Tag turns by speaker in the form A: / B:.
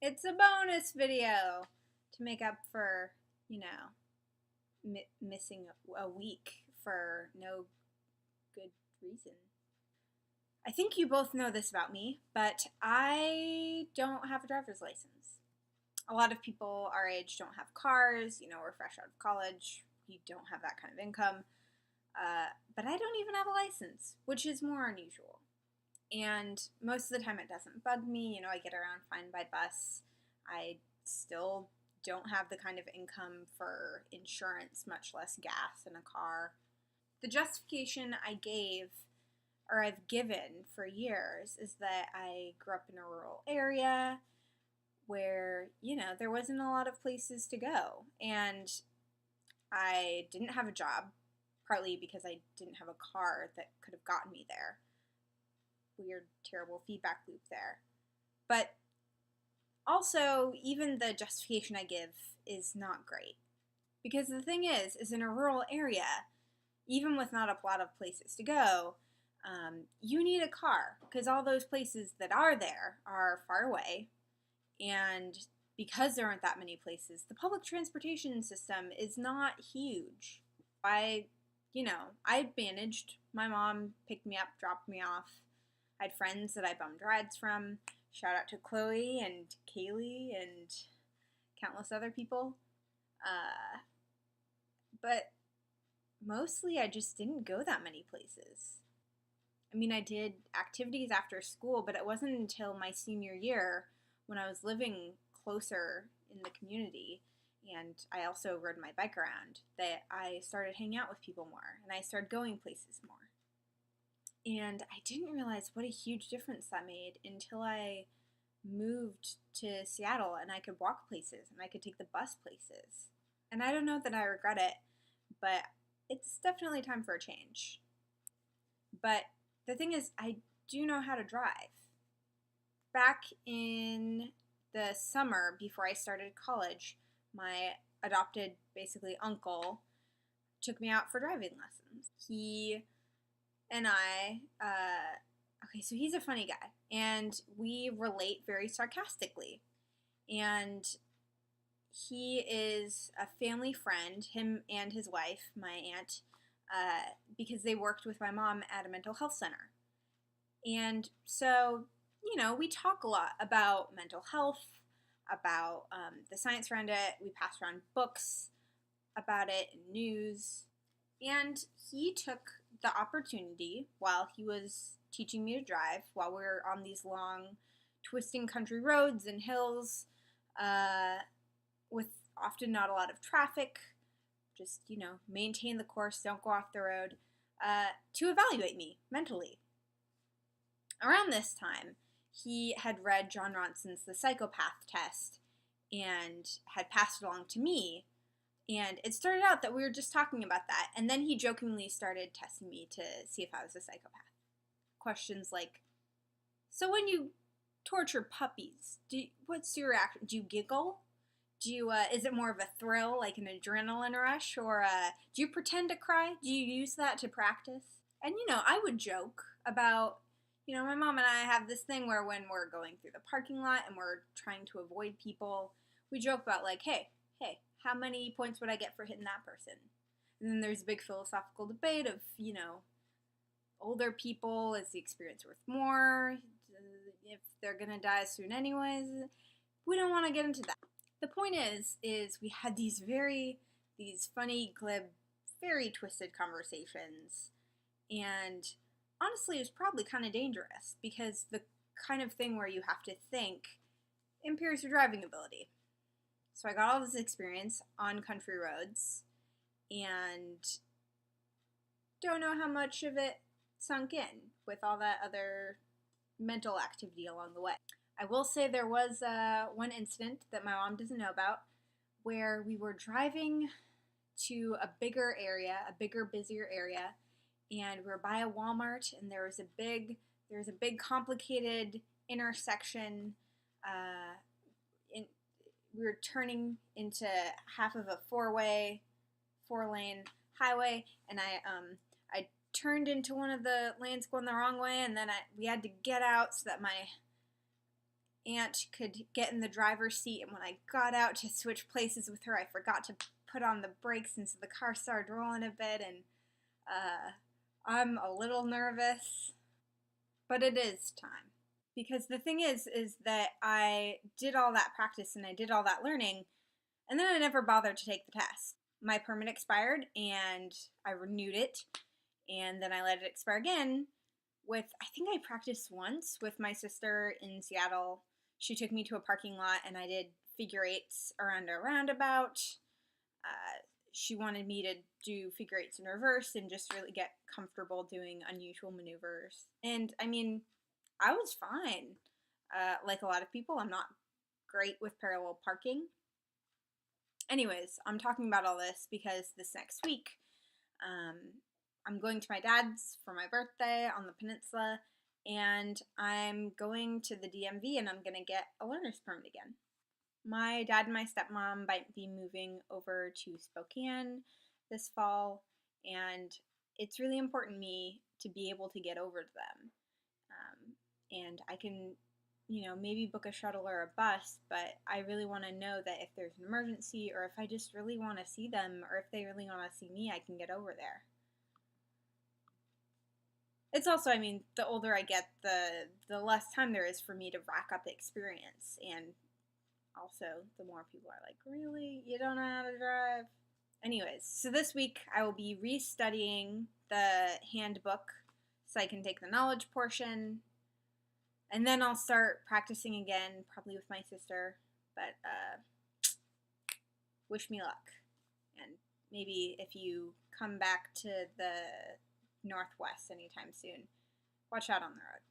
A: It's a bonus video to make up for, you know, missing a week for no good reason. I think you both know this about me, but I don't have a driver's license. A lot of people our age don't have cars. You know, we're fresh out of college. We don't have that kind of income. But I don't even have a license, which is more unusual. And most of the time it doesn't bug me. You know, I get around fine by bus. I still don't have the kind of income for insurance, much less gas in a car. The justification I gave, or I've given for years, is that I grew up in a rural area where, you know, there wasn't a lot of places to go. And I didn't have a job, partly because I didn't have a car that could have gotten me there. Weird, terrible feedback loop there. But also, even the justification I give is not great. Because the thing is in a rural area, even with not a lot of places to go, you need a car. Because all those places that are there are far away. And because there aren't that many places, the public transportation system is not huge. I managed. My mom picked me up, dropped me off. I had friends that I bummed rides from. Shout out to Chloe and Cali and countless other people. But mostly I just didn't go that many places. I mean, I did activities after school, but it wasn't until my senior year when I was living closer in the community and I also rode my bike around that I started hanging out with people more and I started going places more. And I didn't realize what a huge difference that made until I moved to Seattle and I could walk places and I could take the bus places. And I don't know that I regret it, but it's definitely time for a change. But the thing is, I do know how to drive. Back in the summer before I started college, my adopted, basically, uncle took me out for driving lessons. He and I, so he's a funny guy, and we relate very sarcastically. And he is a family friend, him and his wife, my aunt, because they worked with my mom at a mental health center. And so, you know, we talk a lot about mental health, about the science around it. We pass around books about it and news. And he took the opportunity while he was teaching me to drive, while we were on these long, twisting country roads and hills with often not a lot of traffic, just, you know, maintain the course, don't go off the road, to evaluate me mentally. Around this time, he had read John Ronson's The Psychopath Test and had passed it along to me. And it started out that we were just talking about that. And then he jokingly started testing me to see if I was a psychopath. Questions like, so when you torture puppies, what's your reaction? Do you giggle? Is it more of a thrill, like an adrenaline rush? Or do you pretend to cry? Do you use that to practice? And, you know, I would joke about, you know, my mom and I have this thing where when we're going through the parking lot and we're trying to avoid people, we joke about like, hey, how many points would I get for hitting that person? And then there's a big philosophical debate of, you know, older people, is the experience worth more? If they're gonna die soon anyways? We don't want to get into that. The point is we had these funny, glib, very twisted conversations, and honestly, it was probably kind of dangerous because the kind of thing where you have to think impairs your driving ability. So I got all this experience on country roads and don't know how much of it sunk in with all that other mental activity along the way. I will say there was one incident that my mom doesn't know about where we were driving to a bigger area, busier area, and we were by a Walmart, and there was a big complicated intersection. We were turning into half of a four-lane highway, and I turned into one of the lanes going the wrong way, and then we had to get out so that my aunt could get in the driver's seat, and when I got out to switch places with her, I forgot to put on the brakes, and so the car started rolling a bit, and I'm a little nervous, but it is time. Because the thing is that I did all that practice and I did all that learning, and then I never bothered to take the test. My permit expired, and I renewed it, and then I let it expire again I think I practiced once with my sister in Seattle. She took me to a parking lot, and I did figure eights around a roundabout. She wanted me to do figure eights in reverse and just really get comfortable doing unusual maneuvers. And I mean, I was fine. Like a lot of people, I'm not great with parallel parking. Anyways, I'm talking about all this because this next week, I'm going to my dad's for my birthday on the peninsula, and I'm going to the DMV, and I'm going to get a learner's permit again. My dad and my stepmom might be moving over to Spokane this fall, and it's really important to me to be able to get over to them. And I can, maybe book a shuttle or a bus, but I really want to know that if there's an emergency, or if I just really want to see them, or if they really want to see me, I can get over there. It's also, the older I get, the less time there is for me to rack up experience, and also the more people are like, really? You don't know how to drive? Anyways, so this week I will be restudying the handbook so I can take the knowledge portion, and then I'll start practicing again, probably with my sister, but wish me luck. And maybe if you come back to the Northwest anytime soon, watch out on the road.